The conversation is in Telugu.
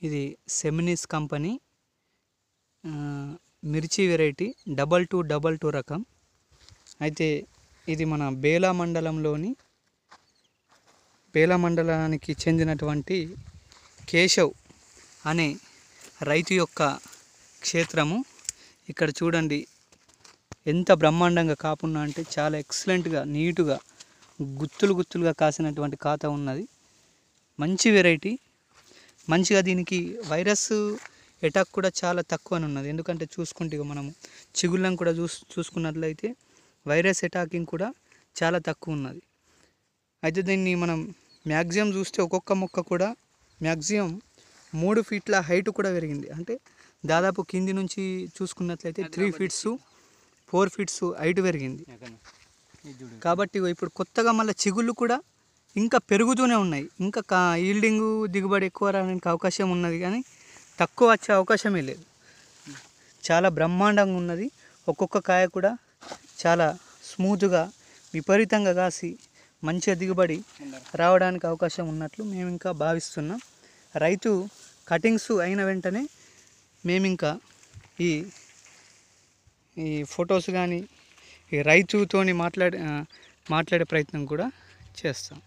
ఇది సెమినిస్ కంపెనీ మిర్చి వెరైటీ 2222 రకం. అయితే ఇది మన బేలా మండలానికి చెందినటువంటి కేశవ్ అనే రైతు యొక్క క్షేత్రము. ఇక్కడ చూడండి ఎంత బ్రహ్మాండంగా కాపున్నా అంటే చాలా ఎక్సలెంట్గా నీటుగా గుత్తులుగా కాసినటువంటి కాత ఉన్నది. మంచి వెరైటీ, మంచిగా దీనికి వైరస్ అటాక్ కూడా చాలా తక్కువని ఉన్నది. ఎందుకంటే చూసుకుంటే మనము చిగుళ్ళను కూడా చూసుకున్నట్లయితే వైరస్ అటాకింగ్ కూడా చాలా తక్కువ ఉన్నది. అయితే దీన్ని మనం మ్యాక్సిమం చూస్తే ఒక్కొక్క మొక్క కూడా మ్యాక్సిమం 3 ఫీట్ల హైట్ కూడా పెరిగింది. అంటే దాదాపు కింది నుంచి చూసుకున్నట్లయితే 3 ఫీట్స్ 4 ఫీట్స్ హైట్ పెరిగింది. కాబట్టి ఇప్పుడు కొత్తగా మళ్ళీ చిగుళ్ళు కూడా ఇంకా పెరుగుతూనే ఉన్నాయి. ఇంకా ఈల్డింగ్ దిగుబడి ఎక్కువ రావడానికి అవకాశం ఉన్నది, కానీ తక్కువ వచ్చే అవకాశమే లేదు. చాలా బ్రహ్మాండంగా ఉన్నది. ఒక్కొక్క కాయ కూడా చాలా స్మూత్గా విపరీతంగా కాసి మంచిగా దిగుబడి రావడానికి అవకాశం ఉన్నట్లు మేము ఇంకా భావిస్తున్నాం. రైతు కటింగ్స్ అయిన వెంటనే మేము ఇంకా ఈ ఫొటోస్ కానీ ఈ రైతుతోని మాట్లాడే ప్రయత్నం కూడా చేస్తాం.